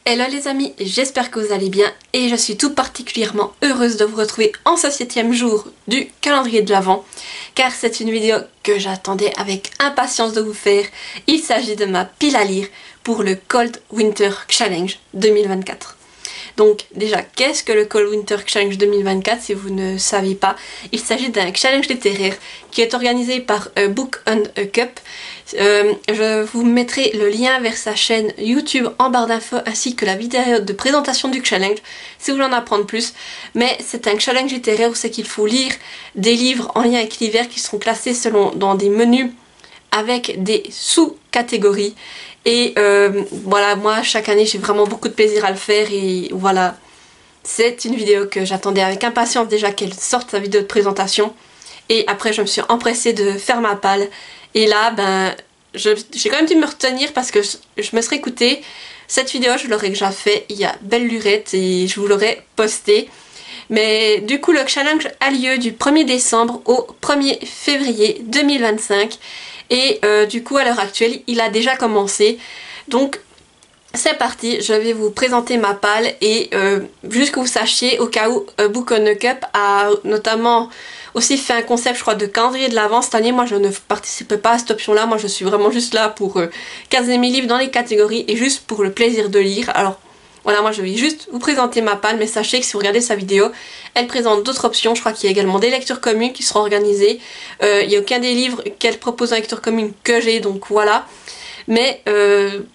Hello les amis, j'espère que vous allez bien et je suis tout particulièrement heureuse de vous retrouver en ce 7e jour du calendrier de l'Avent car c'est une vidéo que j'attendais avec impatience de vous faire. Il s'agit de ma pile à lire pour le Cold Winter Challenge 2024. Donc déjà, qu'est-ce que le Cold Winter Challenge 2024 si vous ne savez pas? Il s'agit d'un challenge littéraire qui est organisé par Book on a Cup. Je vous mettrai le lien vers sa chaîne YouTube en barre d'infos ainsi que la vidéo de présentation du challenge si vous voulez en apprendre plus. Mais c'est un challenge littéraire où c'est qu'il faut lire des livres en lien avec l'hiver qui seront classés dans des menus avec des sous-catégories. Et voilà, moi chaque année j'ai vraiment beaucoup de plaisir à le faire et voilà, c'est une vidéo que j'attendais avec impatience déjà qu'elle sorte sa vidéo de présentation. Et après je me suis empressée de faire ma palle. Et là, ben, j'ai quand même dû me retenir parce que je me serais écoutée. Cette vidéo, je l'aurais déjà fait il y a belle lurette et je vous l'aurais postée. Mais du coup, le challenge a lieu du 1er décembre au 1er février 2025. Et du coup, à l'heure actuelle, il a déjà commencé. Donc, c'est parti, je vais vous présenter ma palle. Et juste que vous sachiez, au cas où Book on a Cup a notamment aussi fait un concept, je crois, de calendrier de l'Avent. Cette année, moi, je ne participe pas à cette option-là. Moi, je suis vraiment juste là pour caser mes livres dans les catégories et juste pour le plaisir de lire. Alors, voilà, moi, je vais juste vous présenter ma palle, mais sachez que si vous regardez sa vidéo, elle présente d'autres options. Je crois qu'il y a également des lectures communes qui seront organisées. Il n'y a aucun des livres qu'elle propose en lecture commune que j'ai, donc voilà. Mais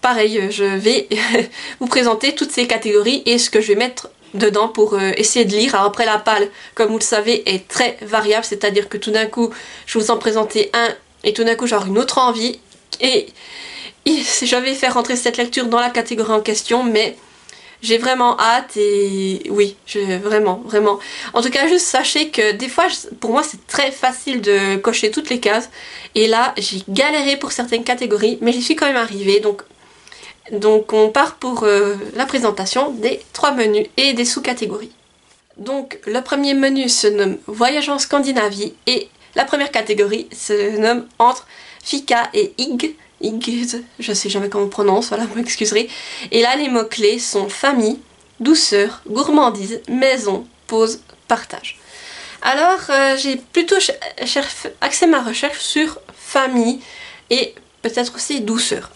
pareil, je vais vous présenter toutes ces catégories et ce que je vais mettre dedans pour essayer de lire. Alors après, la palle, comme vous le savez, est très variable, c'est-à-dire que tout d'un coup je vous en présenter un et tout d'un coup j'aurai une autre envie et je vais faire rentrer cette lecture dans la catégorie en question, mais j'ai vraiment hâte et oui, vraiment. En tout cas, juste sachez que des fois, pour moi, c'est très facile de cocher toutes les cases. Et là, j'ai galéré pour certaines catégories, mais j'y suis quand même arrivée. Donc on part pour la présentation des 3 menus et des sous-catégories. Donc le premier menu se nomme Voyage en Scandinavie et la première catégorie se nomme Entre Fika et Ig. Je sais jamais comment on prononce, voilà, vous m'excuserez. Et là, les mots-clés sont famille, douceur, gourmandise, maison, pause, partage. Alors, j'ai plutôt axé ma recherche sur famille et peut-être aussi douceur.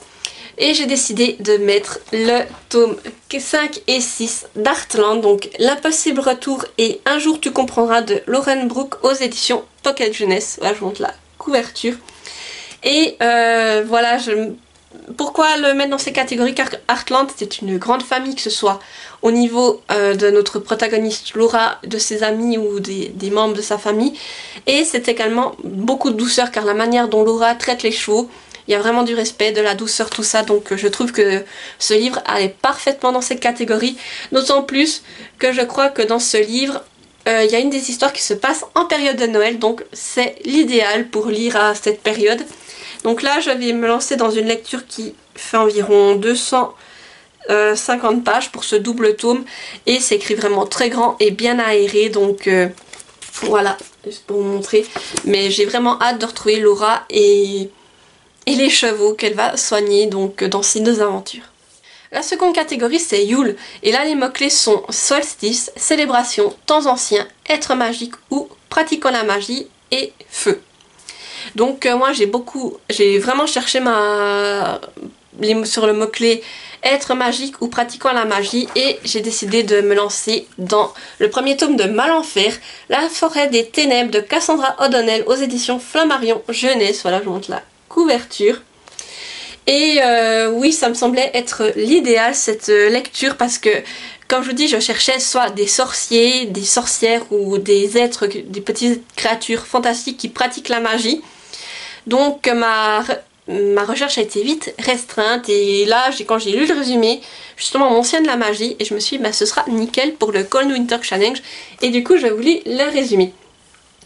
Et j'ai décidé de mettre le tome 5 et 6 d'Heartland, donc L'impossible retour et Un jour tu comprendras de Lauren Brooke aux éditions Pocket Jeunesse. Voilà, je vous montre la couverture. Et voilà, pourquoi le mettre dans ces catégories? Car Heartland, c'est une grande famille, que ce soit au niveau de notre protagoniste Laura, de ses amis ou des membres de sa famille. Et c'est également beaucoup de douceur, car la manière dont Laura traite les chevaux, il y a vraiment du respect, de la douceur, tout ça. Donc je trouve que ce livre allait parfaitement dans cette catégorie. D'autant plus que je crois que dans ce livre, il y a une des histoires qui se passe en période de Noël. Donc c'est l'idéal pour lire à cette période. Donc là, je vais me lancer dans une lecture qui fait environ 250 pages pour ce double tome. Et c'est écrit vraiment très grand et bien aéré. Donc voilà, juste pour vous montrer. Mais j'ai vraiment hâte de retrouver Laura et les chevaux qu'elle va soigner donc dans ces 2 aventures. La seconde catégorie, c'est Yule. Et là, les mots-clés sont solstice, célébration, temps anciens, être magique ou pratiquant la magie et feu. Donc moi j'ai vraiment cherché sur le mot-clé être magique ou pratiquant la magie et j'ai décidé de me lancer dans le premier tome de Malenfer, La forêt des ténèbres de Cassandra O'Donnell aux éditions Flammarion Jeunesse. Voilà, je vous montre la couverture. Et oui, ça me semblait être l'idéal cette lecture parce que, comme je vous dis, je cherchais soit des sorciers, des sorcières ou des êtres, des petites créatures fantastiques qui pratiquent la magie. Donc ma recherche a été vite restreinte et là, quand j'ai lu le résumé, justement mon ancien de la magie, et je me suis dit, bah, ce sera nickel pour le Cold Winter Challenge. Et du coup, je vous lis le résumé.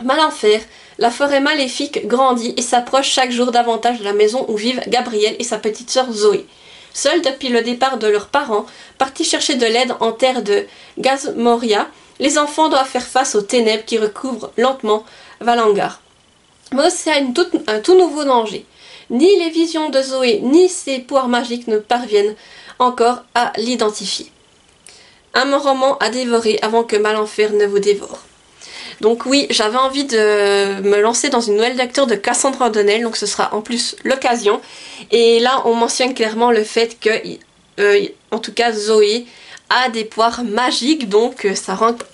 Malenfer, la forêt maléfique grandit et s'approche chaque jour davantage de la maison où vivent Gabriel et sa petite sœur Zoé. Seuls depuis le départ de leurs parents, partis chercher de l'aide en terre de Gazmoria, les enfants doivent faire face aux ténèbres qui recouvrent lentement Valangar. Mais aussi à un tout nouveau danger. Ni les visions de Zoé, ni ses pouvoirs magiques ne parviennent encore à l'identifier. Un roman à dévorer avant que Malenfer ne vous dévore. Donc oui, j'avais envie de me lancer dans une nouvelle lecture de Cassandra O'Donnell, donc ce sera en plus l'occasion. Et là, on mentionne clairement le fait que, en tout cas, Zoé a des pouvoirs magiques, donc ça rentre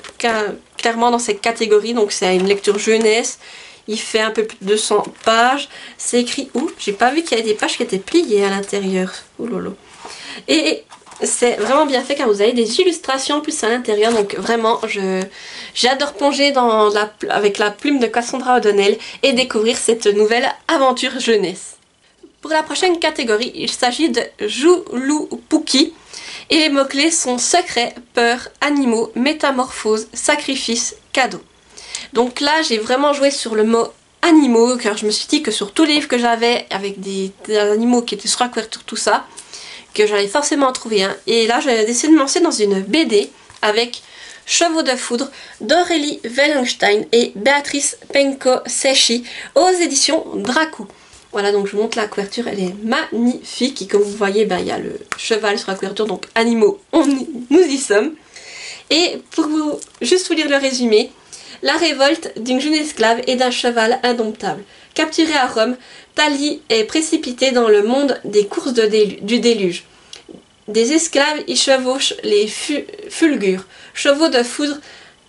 clairement dans cette catégorie. Donc c'est une lecture jeunesse, il fait un peu plus de 200 pages. C'est écrit où? J'ai pas vu qu'il y avait des pages qui étaient pliées à l'intérieur. Oh lolo. Et c'est vraiment bien fait car vous avez des illustrations en plus à l'intérieur, donc vraiment j'adore plonger avec la plume de Cassandra O'Donnell et découvrir cette nouvelle aventure jeunesse. Pour la prochaine catégorie, il s'agit de Joulupuki et les mots-clés sont secret, peur, animaux, métamorphose, sacrifice, cadeau. Donc là j'ai vraiment joué sur le mot animaux car je me suis dit que sur tous les livres que j'avais avec des animaux qui étaient sur la couverture, tout ça, que j'allais forcément en trouver un. Et là, j'ai décidé de me lancer dans une BD avec Chevaux de foudre d'Aurélie Wellenstein et Béatrice Penko-Sechi aux éditions Dracou. Voilà, donc je vous montre la couverture, elle est magnifique. Et comme vous voyez, il y a le cheval sur la couverture, donc animaux, nous y sommes. Et pour juste vous lire le résumé, la révolte d'une jeune esclave et d'un cheval indomptable. Capturée à Rome, Thalie est précipitée dans le monde des courses du déluge. Des esclaves y chevauchent les fulgures, chevaux de foudre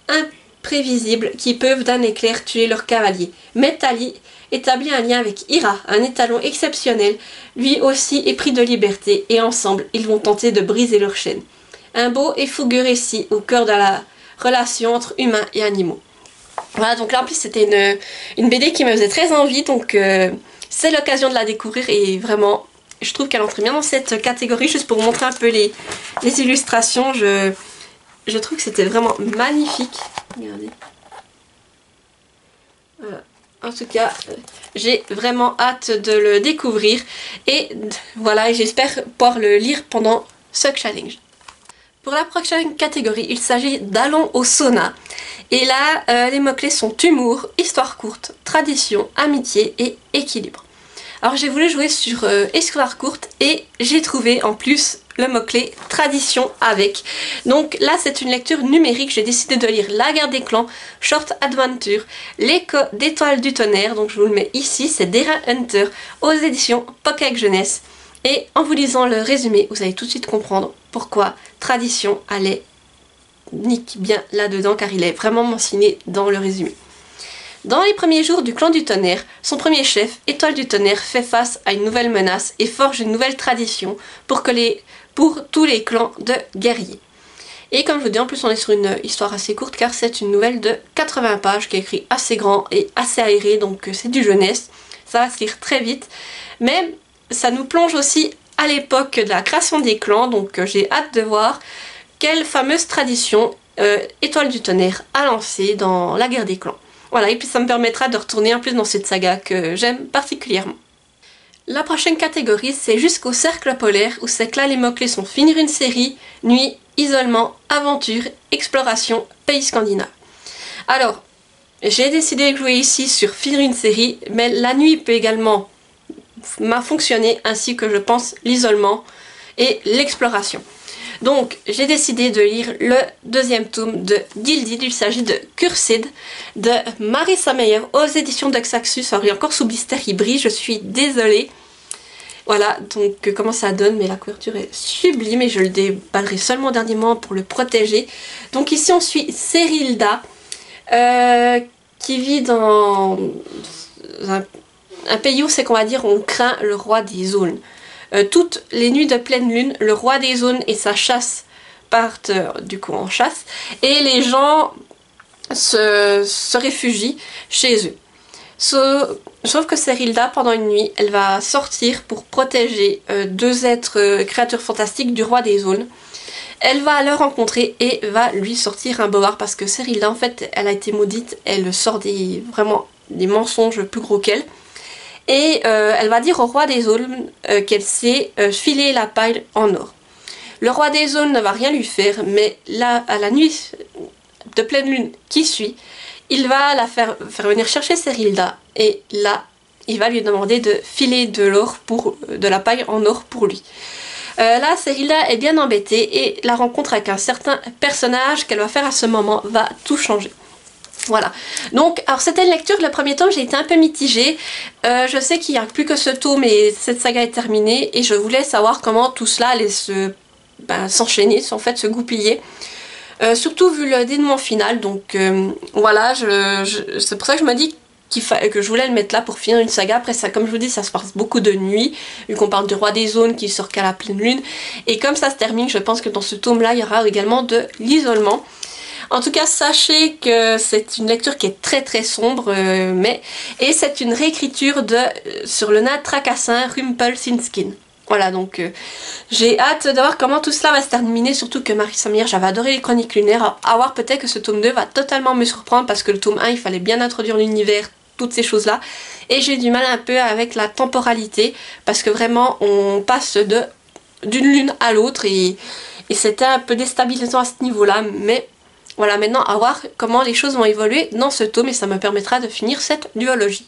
imprévisibles qui peuvent d'un éclair tuer leurs cavaliers. Mais Thalie établit un lien avec Ira, un étalon exceptionnel, lui aussi épris de liberté, et ensemble ils vont tenter de briser leurs chaînes. Un beau et fougueux récit au cœur de la relation entre humains et animaux. Voilà, donc là en plus c'était une BD qui me faisait très envie, donc c'est l'occasion de la découvrir et vraiment je trouve qu'elle entre bien dans cette catégorie. Juste pour vous montrer un peu les illustrations, je trouve que c'était vraiment magnifique. Regardez. Voilà. En tout cas, j'ai vraiment hâte de le découvrir et voilà, j'espère pouvoir le lire pendant ce challenge. Pour la prochaine catégorie, il s'agit d'Allons au sauna. Et là, les mots-clés sont humour, histoire courte, tradition, amitié et équilibre. Alors j'ai voulu jouer sur histoire courte et j'ai trouvé en plus le mot-clé tradition avec. Donc là c'est une lecture numérique, j'ai décidé de lire La Guerre des Clans, Short Adventure, L'écho d'étoiles du tonnerre, donc je vous le mets ici, c'est Dera Hunter aux éditions Pocket Jeunesse. Et en vous lisant le résumé, vous allez tout de suite comprendre pourquoi tradition allait nique bien là-dedans car il est vraiment mentionné dans le résumé. Dans les premiers jours du clan du tonnerre, son premier chef, Étoile du tonnerre, fait face à une nouvelle menace et forge une nouvelle tradition pour tous les clans de guerriers. Et comme je vous dis, en plus on est sur une histoire assez courte car c'est une nouvelle de 80 pages qui est écrite assez grand et assez aéré, donc c'est du jeunesse, ça va se lire très vite. Mais ça nous plonge aussi à l'époque de la création des clans, donc j'ai hâte de voir quelle fameuse tradition Étoile du tonnerre a lancée dans la guerre des clans. Voilà, et puis ça me permettra de retourner en plus dans cette saga que j'aime particulièrement. La prochaine catégorie, c'est Jusqu'au cercle polaire, où c'est que là les mots-clés sont finir une série, nuit, isolement, aventure, exploration, pays scandinave. Alors, j'ai décidé de jouer ici sur finir une série, mais la nuit peut également fonctionner, ainsi que je pense l'isolement et l'exploration. Donc j'ai décidé de lire le deuxième tome de Gilded, il s'agit de Cursed de Marissa Meyer aux éditions d'Oxaxus. Alors il y a encore sous blister, il brille, je suis désolée. Voilà, donc comment ça donne, mais la couverture est sublime et je le déballerai seulement au dernier moment pour le protéger. Donc ici on suit Serilda qui vit dans un pays où c'est qu'on va dire on craint le roi des zones. Toutes les nuits de pleine lune, le roi des zones et sa chasse partent du coup en chasse et les gens se réfugient chez eux. Sauf que Serilda, pendant une nuit, elle va sortir pour protéger deux êtres créatures fantastiques du roi des zones. Elle va le rencontrer et va lui sortir un bobard parce que Serilda en fait elle a été maudite, elle sort vraiment des mensonges plus gros qu'elle. Et elle va dire au roi des zones qu'elle sait filer la paille en or. Le roi des zones ne va rien lui faire, mais là, à la nuit de pleine lune qui suit, il va la faire venir chercher Serilda. Et là, il va lui demander de filer de l'or de la paille en or pour lui. Là, Cérilla est bien embêtée et la rencontre avec un certain personnage qu'elle va faire à ce moment va tout changer. Voilà, donc alors c'était une lecture, le premier tome j'ai été un peu mitigée, je sais qu'il n'y a plus que ce tome et cette saga est terminée et je voulais savoir comment tout cela allait s'enchaîner, en fait se goupiller, surtout vu le dénouement final, donc voilà, c'est pour ça que je me dis que je voulais le mettre là pour finir une saga. Après ça, comme je vous dis, ça se passe beaucoup de nuit, vu qu'on parle du roi des zones qui sort qu'à la pleine lune, et comme ça se termine, je pense que dans ce tome là il y aura également de l'isolement. En tout cas, sachez que c'est une lecture qui est très très sombre, et c'est une réécriture sur le nain tracassin Rumpelstiltskin. Voilà, donc j'ai hâte de voir comment tout cela va se terminer, surtout que Marie Samir, j'avais adoré les chroniques lunaires, à voir peut-être que ce tome 2 va totalement me surprendre, parce que le tome 1, il fallait bien introduire l'univers, toutes ces choses-là, et j'ai du mal un peu avec la temporalité, parce que vraiment, on passe d'une lune à l'autre, et c'était un peu déstabilisant à ce niveau-là, mais... Voilà, maintenant à voir comment les choses vont évoluer dans ce tome et ça me permettra de finir cette duologie.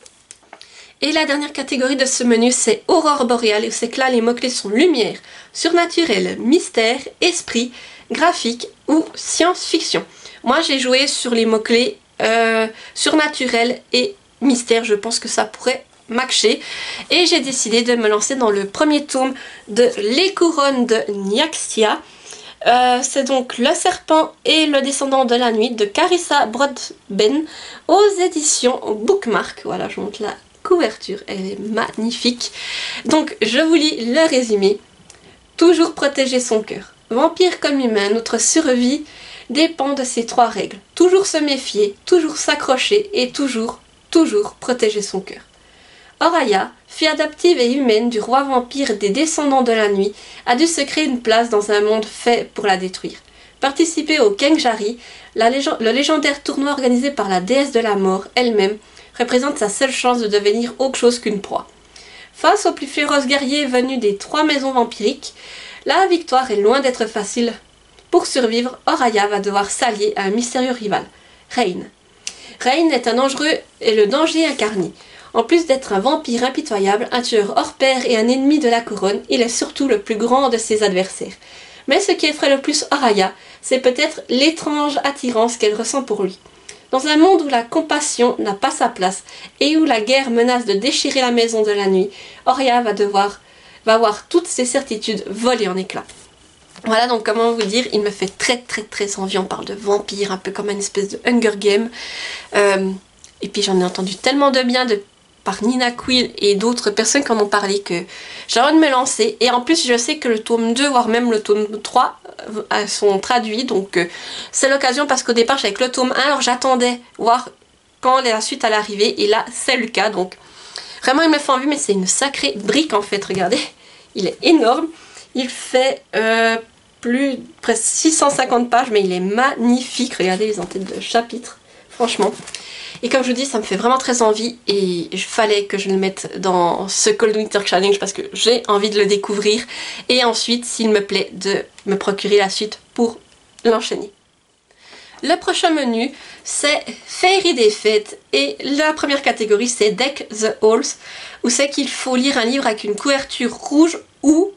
Et la dernière catégorie de ce menu, c'est Aurore boréale, et c'est que là les mots-clés sont lumière, surnaturel, mystère, esprit, graphique ou science-fiction. Moi j'ai joué sur les mots-clés surnaturel et mystère, je pense que ça pourrait matcher. Et j'ai décidé de me lancer dans le premier tome de Les couronnes de Nyaxia. C'est donc Le serpent et le descendant de la nuit de Carissa Broadbent aux éditions Bookmark. Voilà, je vous montre la couverture, elle est magnifique. Donc je vous lis le résumé. Toujours protéger son cœur. Vampire comme humain, notre survie dépend de ces trois règles. Toujours se méfier, toujours s'accrocher et toujours protéger son cœur. Oraya, fille adoptive et humaine du roi vampire des descendants de la nuit, a dû se créer une place dans un monde fait pour la détruire. Participer au Kengari, le légendaire tournoi organisé par la déesse de la mort elle-même, représente sa seule chance de devenir autre chose qu'une proie. Face aux plus féroces guerriers venus des trois maisons vampiriques, la victoire est loin d'être facile. Pour survivre, Oraya va devoir s'allier à un mystérieux rival, Rain. Rain est un dangereux et le danger incarné. En plus d'être un vampire impitoyable, un tueur hors pair et un ennemi de la couronne, il est surtout le plus grand de ses adversaires. Mais ce qui effraie le plus Oraya, c'est peut-être l'étrange attirance qu'elle ressent pour lui. Dans un monde où la compassion n'a pas sa place et où la guerre menace de déchirer la maison de la nuit, Oraya va voir toutes ses certitudes voler en éclats. Voilà, donc comment vous dire, il me fait très envie. On parle de vampire, un peu comme une espèce de Hunger Game. Et puis j'en ai entendu tellement de bien par Nina Quill et d'autres personnes qui en ont parlé que j'ai envie de me lancer. Et en plus je sais que le tome 2 voire même le tome 3 sont traduits, donc c'est l'occasion parce qu'au départ j'avais que le tome 1, alors j'attendais voir quand la suite allait arriver et là c'est le cas. Donc vraiment il me fait envie, mais c'est une sacrée brique en fait, regardez, il est énorme, il fait presque 650 pages mais il est magnifique, regardez les entêtes de chapitres, franchement. Et comme je vous dis, ça me fait vraiment très envie et il fallait que je le mette dans ce Cold Winter Challenge parce que j'ai envie de le découvrir et ensuite, s'il me plaît, de me procurer la suite pour l'enchaîner. Le prochain menu, c'est Féerie des fêtes et la première catégorie, c'est Deck the Halls, où c'est qu'il faut lire un livre avec une couverture rouge ou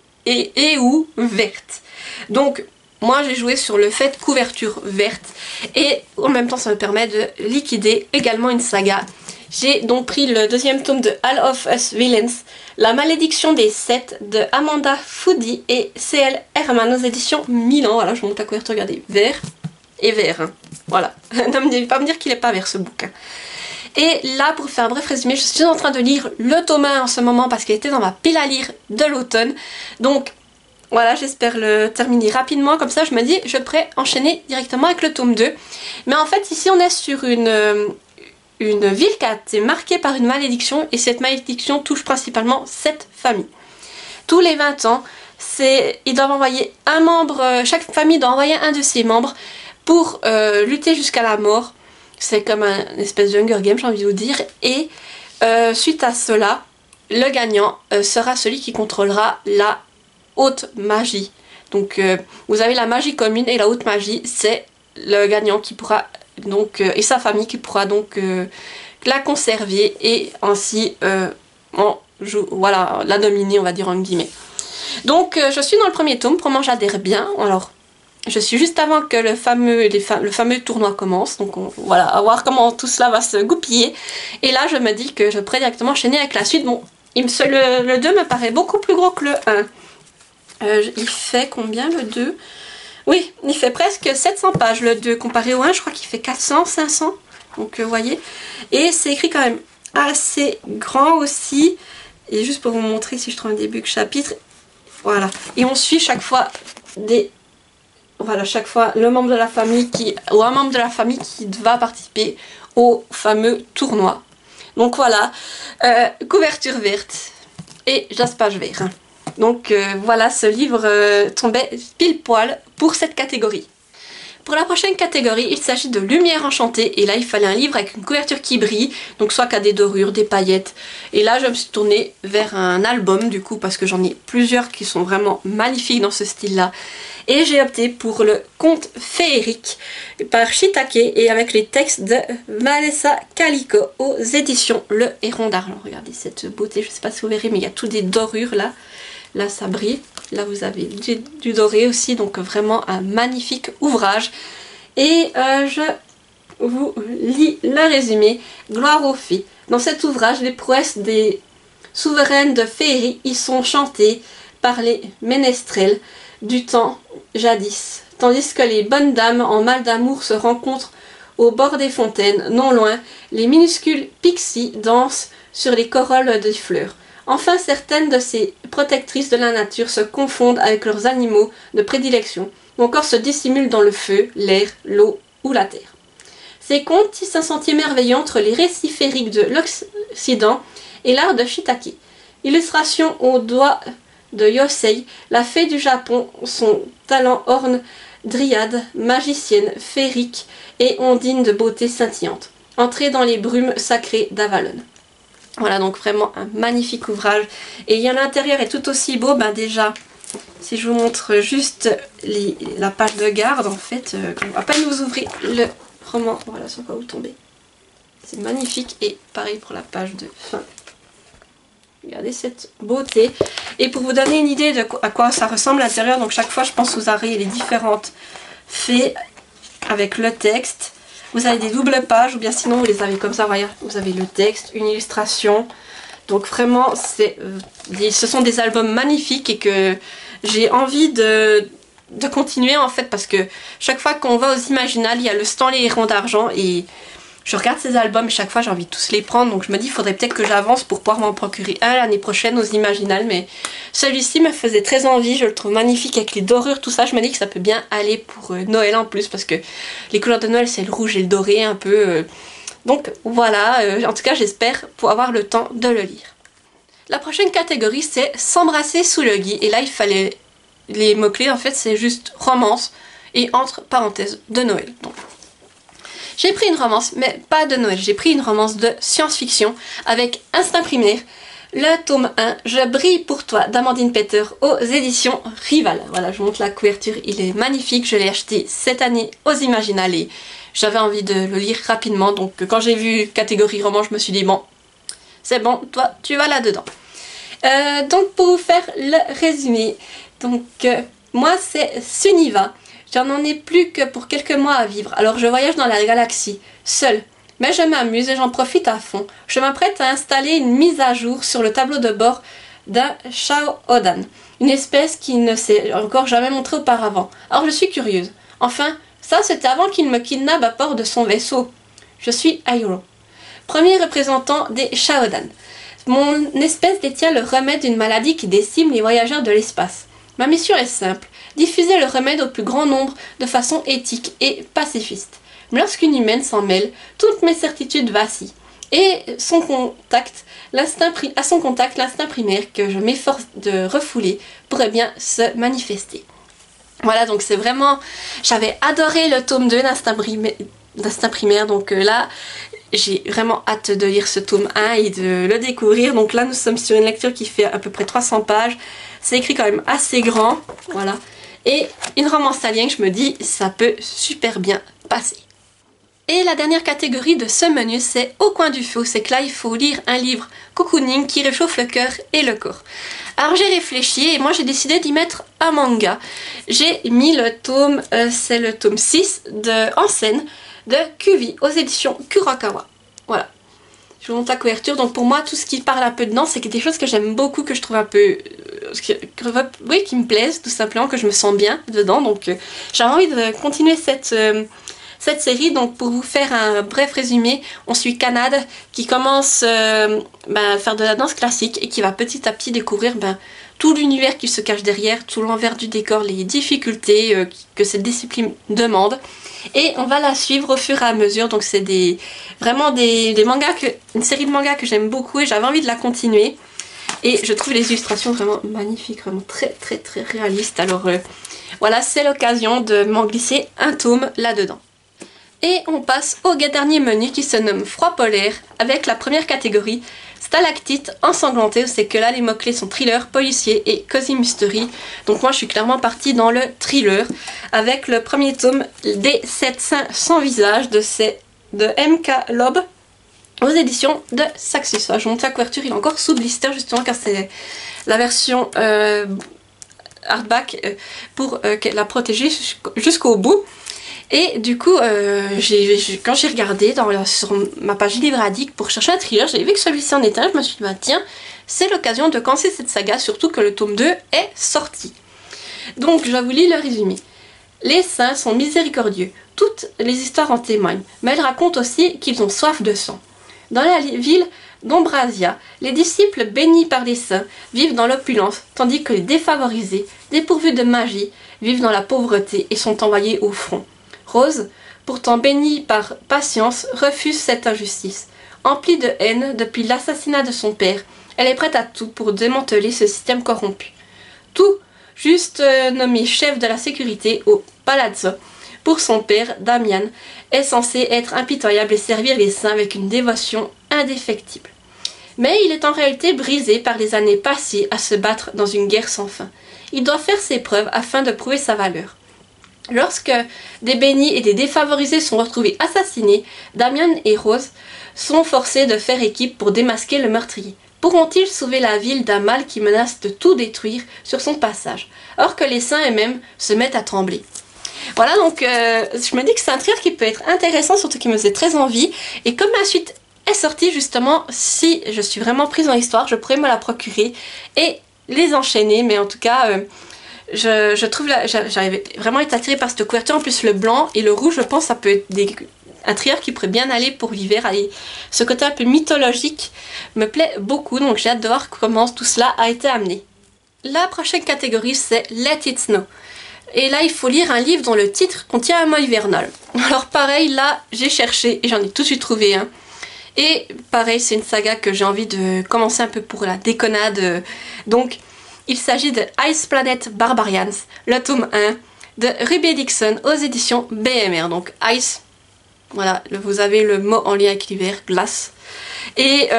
verte. Donc, moi j'ai joué sur le fait couverture verte et en même temps ça me permet de liquider également une saga. J'ai donc pris le deuxième tome de All of Us Villains, La malédiction des 7 de Amanda Foody et C.L. Herman aux éditions Milan. Voilà, je vous montre la couverture, regardez, vert et vert. Hein. Voilà, ne pas me dire qu'il n'est pas vert ce bouquin. Et là, pour faire un bref résumé, je suis en train de lire le tome 1 en ce moment parce qu'il était dans ma pile à lire de l'automne. Donc voilà, j'espère le terminer rapidement, comme ça je me dis je pourrais enchaîner directement avec le tome 2. Mais en fait ici on est sur une ville qui a été marquée par une malédiction et cette malédiction touche principalement 7 familles. Tous les 20 ans, ils doivent envoyer un membre, chaque famille doit envoyer un de ses membres pour lutter jusqu'à la mort. C'est comme un espèce de Hunger Game, j'ai envie de vous dire. Et suite à cela, le gagnant sera celui qui contrôlera la haute magie. Donc vous avez la magie commune et la haute magie, c'est le gagnant qui pourra donc et sa famille qui pourra donc la conserver et ainsi voilà, la dominer, on va dire en guillemets. Donc je suis dans le premier tome, vraiment j'adhère bien. Alors je suis juste avant que le fameux tournoi commence, donc voilà, à voir comment tout cela va se goupiller. Et là je me dis que je pourrais directement enchaîner avec la suite. Bon, le 2 me paraît beaucoup plus gros que le 1. Il fait combien le 2? Oui, il fait presque 700 pages le 2 comparé au 1, je crois qu'il fait 400, 500. Donc vous voyez, et c'est écrit quand même assez grand aussi. Et juste pour vous montrer si je trouve un début de chapitre, voilà. Et on suit chaque fois chaque fois le membre de la famille ou un membre de la famille qui va participer au fameux tournoi. Donc voilà, couverture verte et jaspage vert. Donc voilà, ce livre tombait pile poil pour cette catégorie. Pour la prochaine catégorie, il s'agit de Lumière enchantée. Et là, il fallait un livre avec une couverture qui brille. Donc soit qu'à des dorures, des paillettes. Et là, je me suis tournée vers un album du coup, parce que j'en ai plusieurs qui sont vraiment magnifiques dans ce style-là. Et j'ai opté pour le Conte féerique par Shiitake et avec les textes de Vanessa Calico aux éditions Le Héron d'Argent. Regardez cette beauté, je ne sais pas si vous verrez, mais il y a tout des dorures là. Là ça brille, là vous avez du doré aussi, donc vraiment un magnifique ouvrage. Et je vous lis le résumé. Gloire aux fées. Dans cet ouvrage, les prouesses des souveraines de féerie y sont chantées par les ménestrels du temps jadis, tandis que les bonnes dames en mal d'amour se rencontrent au bord des fontaines. Non loin, les minuscules pixies dansent sur les corolles des fleurs. Enfin, certaines de ces protectrices de la nature se confondent avec leurs animaux de prédilection, ou encore se dissimulent dans le feu, l'air, l'eau ou la terre. Ces contes tissent un sentier merveilleux entre les récits féeriques de l'Occident et l'art de Shiitake. Illustration au doigt de Yosei, la fée du Japon, son talent orne dryade, magicienne, féerique et ondine de beauté scintillante. Entrée dans les brumes sacrées d'Avalon. Voilà, donc vraiment un magnifique ouvrage. Et il y a l'intérieur est tout aussi beau. Ben déjà, si je vous montre juste la page de garde, en fait, à peine vous ouvrez le roman, voilà sur quoi vous tombez. C'est magnifique. Et pareil pour la page de fin. Regardez cette beauté. Et pour vous donner une idée de à quoi ça ressemble à l'intérieur, donc chaque fois je pense que vous aurez les différentes fées avec le texte. Vous avez des doubles pages ou bien sinon vous les avez comme ça, voyez, vous avez le texte, une illustration. Donc vraiment, ce sont des albums magnifiques et que j'ai envie de continuer en fait parce que chaque fois qu'on va aux Imaginales, il y a le stand Les Hérons d'Argent et je regarde ces albums et chaque fois j'ai envie de tous les prendre. Donc je me dis, il faudrait peut-être que j'avance pour pouvoir m'en procurer un l'année prochaine aux Imaginales. Mais celui-ci me faisait très envie, je le trouve magnifique avec les dorures, tout ça. Je me dis que ça peut bien aller pour Noël en plus parce que les couleurs de Noël c'est le rouge et le doré un peu. Donc voilà, en tout cas j'espère pour avoir le temps de le lire. La prochaine catégorie c'est S'embrasser sous le gui. Et là il fallait les mots-clés en fait, c'est juste romance et entre parenthèses de Noël. Donc j'ai pris une romance, mais pas de Noël, j'ai pris une romance de science-fiction avec Instinct primaire, le tome 1, Je brille pour toi d'Amandine Peter aux éditions Rival. Voilà, je vous montre la couverture, il est magnifique, je l'ai acheté cette année aux Imaginales et j'avais envie de le lire rapidement, donc quand j'ai vu catégorie roman, je me suis dit bon, c'est bon, toi tu vas là-dedans. Donc pour vous faire le résumé, donc moi c'est Suniva. J'en ai plus que pour quelques mois à vivre, alors je voyage dans la galaxie, seule. Mais je m'amuse et j'en profite à fond. Je m'apprête à installer une mise à jour sur le tableau de bord d'un Shaodan, une espèce qui ne s'est encore jamais montrée auparavant. Alors je suis curieuse. Enfin, ça c'était avant qu'il me kidnappe à bord de son vaisseau. Je suis Airo, premier représentant des Shaodan. Mon espèce détient le remède d'une maladie qui décime les voyageurs de l'espace. Ma mission est simple. Diffuser le remède au plus grand nombre de façon éthique et pacifiste. Mais lorsqu'une humaine s'en mêle, toutes mes certitudes vacillent. Et à son contact, l'instinct primaire que je m'efforce de refouler pourrait bien se manifester. Voilà, donc c'est vraiment... J'avais adoré le tome 2 d'Instinct primaire, donc là, j'ai vraiment hâte de lire ce tome 1 et de le découvrir. Donc là, nous sommes sur une lecture qui fait à peu près 300 pages. C'est écrit quand même assez grand, voilà. Et une romance alien, je me dis, ça peut super bien passer. Et la dernière catégorie de ce menu, c'est au coin du feu. C'est que là, il faut lire un livre cocooning qui réchauffe le cœur et le corps. Alors j'ai réfléchi et moi j'ai décidé d'y mettre un manga. J'ai mis le tome, c'est le tome 6 en scène de Kyuvi aux éditions Kurokawa. Voilà. Je vous montre la couverture. Donc pour moi, tout ce qui parle un peu dedans, c'est des choses que j'aime beaucoup, que je trouve un peu... oui, qui me plaisent tout simplement, que je me sens bien dedans. Donc j'ai envie de continuer cette série. Donc pour vous faire un bref résumé, on suit Kanade qui commence à faire de la danse classique et qui va petit à petit découvrir tout l'univers qui se cache derrière, tout l'envers du décor, les difficultés que cette discipline demande. Et on va la suivre au fur et à mesure. Donc c'est vraiment des mangas, une série de mangas que j'aime beaucoup et j'avais envie de la continuer. Et je trouve les illustrations vraiment magnifiques, vraiment très très très réalistes. Alors voilà, c'est l'occasion de m'en glisser un tome là-dedans. Et on passe au dernier menu qui se nomme Froid polaire avec la première catégorie Stalactite ensanglantée. C'est que là les mots-clés sont thriller, policier et cozy mystery. Donc moi je suis clairement partie dans le thriller avec le premier tome des 7 seins sans visage de MK Lob aux éditions de Saxus. Je vous montre la couverture, il est encore sous blister justement car c'est la version hardback pour la protéger jusqu'au bout. Et du coup, quand j'ai regardé sur ma page livre addict pour chercher un thriller, j'ai vu que celui-ci en était un. Je me suis dit, tiens, c'est l'occasion de commencer cette saga, surtout que le tome 2 est sorti. Donc, je vous lis le résumé. Les saints sont miséricordieux, toutes les histoires en témoignent, mais elles racontent aussi qu'ils ont soif de sang. Dans la ville d'Ombrasia, les disciples bénis par les saints vivent dans l'opulence, tandis que les défavorisés, dépourvus de magie, vivent dans la pauvreté et sont envoyés au front. Rose, pourtant bénie par patience, refuse cette injustice. Emplie de haine depuis l'assassinat de son père, elle est prête à tout pour démanteler ce système corrompu. Tout juste nommé chef de la sécurité au Palazzo pour son père, Damian, est censé être impitoyable et servir les saints avec une dévotion indéfectible. Mais il est en réalité brisé par les années passées à se battre dans une guerre sans fin. Il doit faire ses preuves afin de prouver sa valeur. Lorsque des bénis et des défavorisés sont retrouvés assassinés, Damian et Rose sont forcés de faire équipe pour démasquer le meurtrier. Pourront-ils sauver la ville d'un mal qui menace de tout détruire sur son passage, alors que les saints eux-mêmes se mettent à trembler? Voilà, donc je me dis que c'est un thriller qui peut être intéressant, surtout qui me faisait très envie. Et comme la suite est sortie, justement, si je suis vraiment prise dans l'histoire, je pourrais me la procurer et les enchaîner. Mais en tout cas... je trouve j'avais vraiment été attirée par cette couverture. En plus le blanc et le rouge, je pense que ça peut être un thriller qui pourrait bien aller pour l'hiver. Ce côté un peu mythologique me plaît beaucoup, donc j'ai hâte de voir comment tout cela a été amené. La prochaine catégorie, c'est Let It Snow. Et là il faut lire un livre dont le titre contient un mot hivernal. Alors pareil, là j'ai cherché et j'en ai tout de suite trouvé un. Et pareil, c'est une saga que j'ai envie de commencer un peu pour la déconnade. Donc il s'agit de Ice Planet Barbarians, le tome 1 de Ruby Dixon aux éditions BMR. Donc Ice, voilà, vous avez le mot en lien avec l'hiver, glace. Et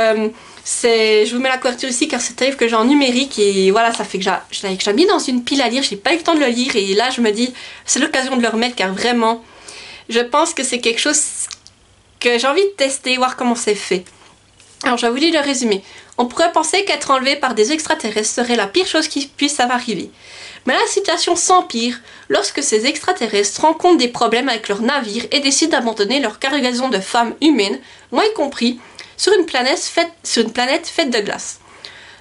je vous mets la couverture ici car c'est un livre que j'ai en numérique et voilà, ça fait que je l'ai mis dans une pile à lire, j'ai pas eu le temps de le lire et là je me dis c'est l'occasion de le remettre car vraiment je pense que c'est quelque chose que j'ai envie de tester, voir comment c'est fait. Alors je vais vous lire le résumé. On pourrait penser qu'être enlevé par des extraterrestres serait la pire chose qui puisse arriver. Mais la situation s'empire lorsque ces extraterrestres rencontrent des problèmes avec leur navire et décident d'abandonner leur cargaison de femmes humaines, moi y compris, sur une planète faite de glace.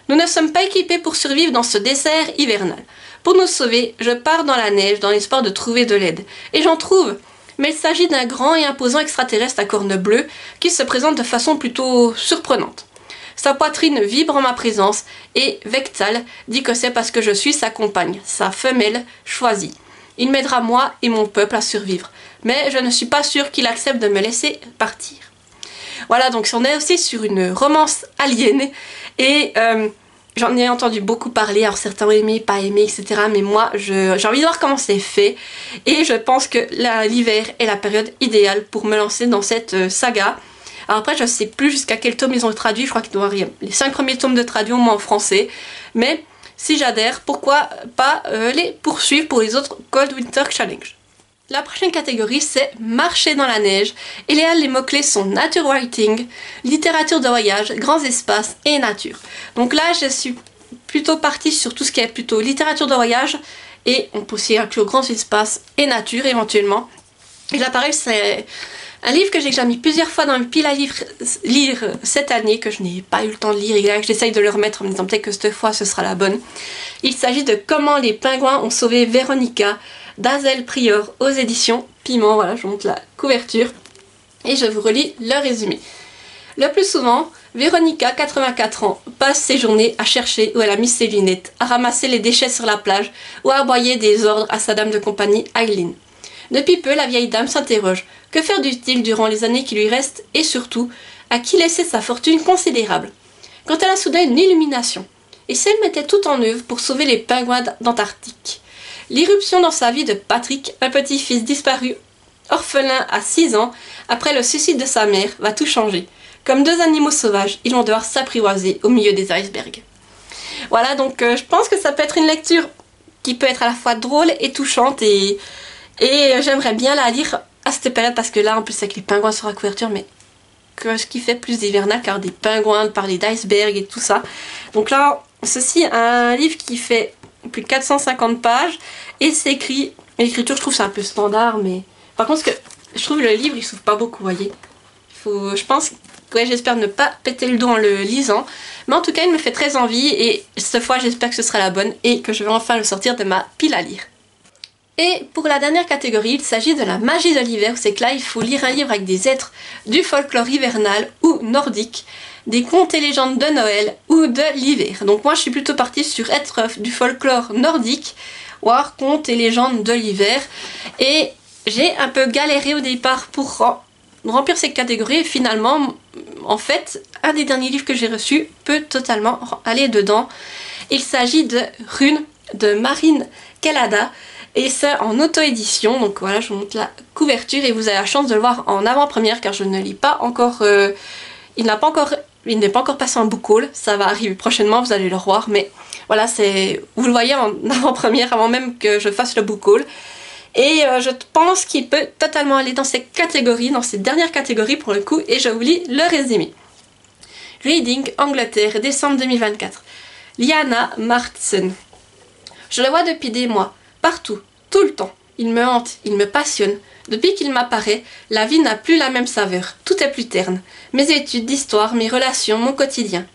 Nous ne sommes pas équipés pour survivre dans ce désert hivernal. Pour nous sauver, je pars dans la neige dans l'espoir de trouver de l'aide. Et j'en trouve. Mais il s'agit d'un grand et imposant extraterrestre à cornes bleues qui se présente de façon plutôt surprenante. Sa poitrine vibre en ma présence et Vectal dit que c'est parce que je suis sa compagne, sa femelle choisie. Il m'aidera moi et mon peuple à survivre, mais je ne suis pas sûre qu'il accepte de me laisser partir. Voilà, donc on est aussi sur une romance alien et j'en ai entendu beaucoup parler, alors certains ont aimé, pas aimé, etc. Mais moi, j'ai envie de voir comment c'est fait et je pense que l'hiver est la période idéale pour me lancer dans cette saga. Alors après, je ne sais plus jusqu'à quel tome ils ont traduit, je crois qu'il doit y avoir les 5 premiers tomes de traduits au moins en français. Mais si j'adhère, pourquoi pas les poursuivre pour les autres Cold Winter Challenge. La prochaine catégorie, c'est marcher dans la neige. Et les mots-clés sont nature writing, littérature de voyage, grands espaces et nature. Donc là, je suis plutôt partie sur tout ce qui est plutôt littérature de voyage et on peut aussi inclure grands espaces et nature éventuellement. Et là, pareil, c'est un livre que j'ai déjà mis plusieurs fois dans une pile à lire cette année, que je n'ai pas eu le temps de lire et là que j'essaye de le remettre en me disant peut-être que cette fois ce sera la bonne. Il s'agit de Comment les pingouins ont sauvé Véronica d'Azel Prior aux éditions Piment. Voilà, je vous montre la couverture et je vous relis le résumé. Le plus souvent, Véronica, 84 ans, passe ses journées à chercher où elle a mis ses lunettes, à ramasser les déchets sur la plage ou à aboyer des ordres à sa dame de compagnie, Aileen. Depuis peu, la vieille dame s'interroge. Que faire d'utile durant les années qui lui restent et surtout, à qui laisser sa fortune considérable? Quand elle a soudain une illumination. Et si elle mettait tout en œuvre pour sauver les pingouins d'Antarctique? L'irruption dans sa vie de Patrick, un petit-fils disparu, orphelin à 6 ans, après le suicide de sa mère, va tout changer. Comme deux animaux sauvages, ils vont devoir s'apprivoiser au milieu des icebergs. Voilà, donc je pense que ça peut être une lecture qui peut être à la fois drôle et touchante et j'aimerais bien la lire à cette période parce que là en plus avec les pingouins sur la couverture, mais ce qui fait plus hivernal car des pingouins, de parler d'iceberg et tout ça. Donc là, ceci un livre qui fait plus de 450 pages et c'est écrit, l'écriture je trouve c'est un peu standard, mais par contre je trouve le livre il s'ouvre pas beaucoup, vous voyez. Je pense, ouais, j'espère ne pas péter le dos en le lisant, mais en tout cas il me fait très envie et cette fois j'espère que ce sera la bonne et que je vais enfin le sortir de ma pile à lire. Et pour la dernière catégorie, il s'agit de la magie de l'hiver, c'est que là il faut lire un livre avec des êtres du folklore hivernal ou nordique, des contes et légendes de Noël ou de l'hiver. Donc moi je suis plutôt partie sur êtres du folklore nordique, voire contes et légendes de l'hiver, et j'ai un peu galéré au départ pour remplir cette catégorie et finalement, en fait, un des derniers livres que j'ai reçus peut totalement aller dedans. Il s'agit de Rune de Marine Kellada. Et c'est en auto-édition, donc voilà, je vous montre la couverture et vous avez la chance de le voir en avant-première car je ne lis pas encore, il n'est pas encore passé en book haul, ça va arriver prochainement, vous allez le voir, mais voilà, vous le voyez en avant-première avant même que je fasse le book haul. Et je pense qu'il peut totalement aller dans cette catégorie, dans cette dernière catégorie pour le coup, et je vous lis le résumé. Reading, Angleterre, décembre 2024. Liana Martsen. Je le vois depuis des mois. Partout, tout le temps. Il me hante, il me passionne. Depuis qu'il m'apparaît, la vie n'a plus la même saveur. Tout est plus terne. Mes études d'histoire, mes relations, mon quotidien.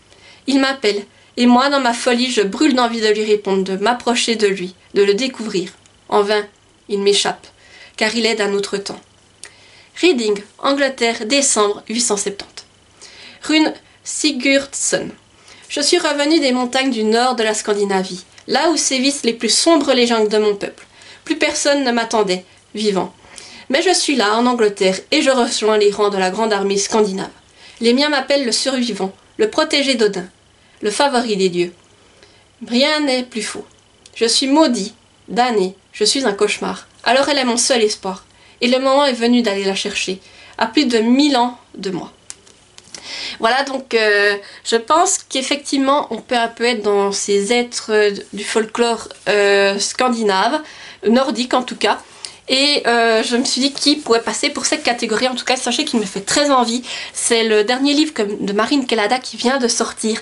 Il m'appelle. Et moi, dans ma folie, je brûle d'envie de lui répondre, de m'approcher de lui, de le découvrir. En vain, il m'échappe, car il est d'un autre temps. Reading, Angleterre, décembre 870. Rune Sigurdsson. Je suis revenu des montagnes du nord de la Scandinavie, là où sévissent les plus sombres légendes de mon peuple. Plus personne ne m'attendait, vivant. Mais je suis là, en Angleterre, et je rejoins les rangs de la grande armée scandinave. Les miens m'appellent le survivant, le protégé d'Odin, le favori des dieux. Rien n'est plus faux. Je suis maudit, damné, je suis un cauchemar. Alors elle est mon seul espoir. Et le moment est venu d'aller la chercher, à plus de 1000 ans de moi. Voilà, donc je pense qu'effectivement on peut un peu être dans ces êtres du folklore scandinave, nordique en tout cas. Et je me suis dit qui pourrait passer pour cette catégorie. En tout cas, sachez qu'il me fait très envie. C'est le dernier livre de Marine Kellada qui vient de sortir.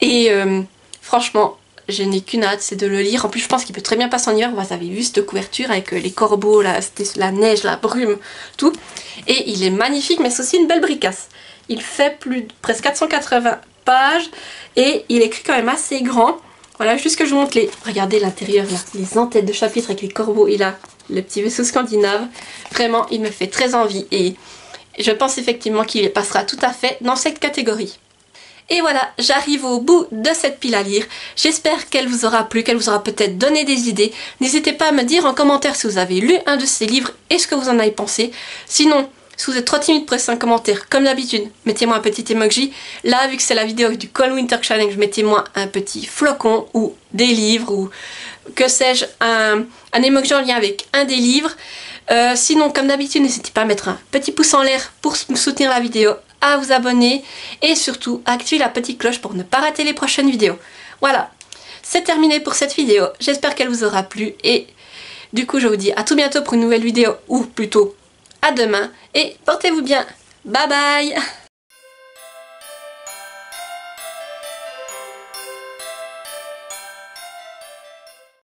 Et franchement, je n'ai qu'une hâte, c'est de le lire. En plus, je pense qu'il peut très bien passer en hiver. Vous avez vu cette couverture avec les corbeaux, la neige, la brume, tout. Et il est magnifique, mais c'est aussi une belle bricasse. Il fait presque 480 pages et il écrit quand même assez grand. Voilà, juste que je vous montre regardez l'intérieur là, les entêtes de chapitres avec les corbeaux et là, le petit vaisseau scandinave. Vraiment, il me fait très envie et je pense effectivement qu'il passera tout à fait dans cette catégorie. Et voilà, j'arrive au bout de cette pile à lire. J'espère qu'elle vous aura plu, qu'elle vous aura peut-être donné des idées. N'hésitez pas à me dire en commentaire si vous avez lu un de ces livres et ce que vous en avez pensé. Sinon, si vous êtes trop timide pour laisser un commentaire, comme d'habitude, mettez-moi un petit emoji. Là, vu que c'est la vidéo du Cold Winter Challenge, mettez-moi un petit flocon ou des livres ou que sais-je, un emoji en lien avec un des livres. Sinon, comme d'habitude, n'hésitez pas à mettre un petit pouce en l'air pour soutenir la vidéo, à vous abonner et surtout à activer la petite cloche pour ne pas rater les prochaines vidéos. Voilà, c'est terminé pour cette vidéo. J'espère qu'elle vous aura plu et Du coup, je vous dis à tout bientôt pour une nouvelle vidéo, ou plutôt à demain, et portez-vous bien. Bye bye!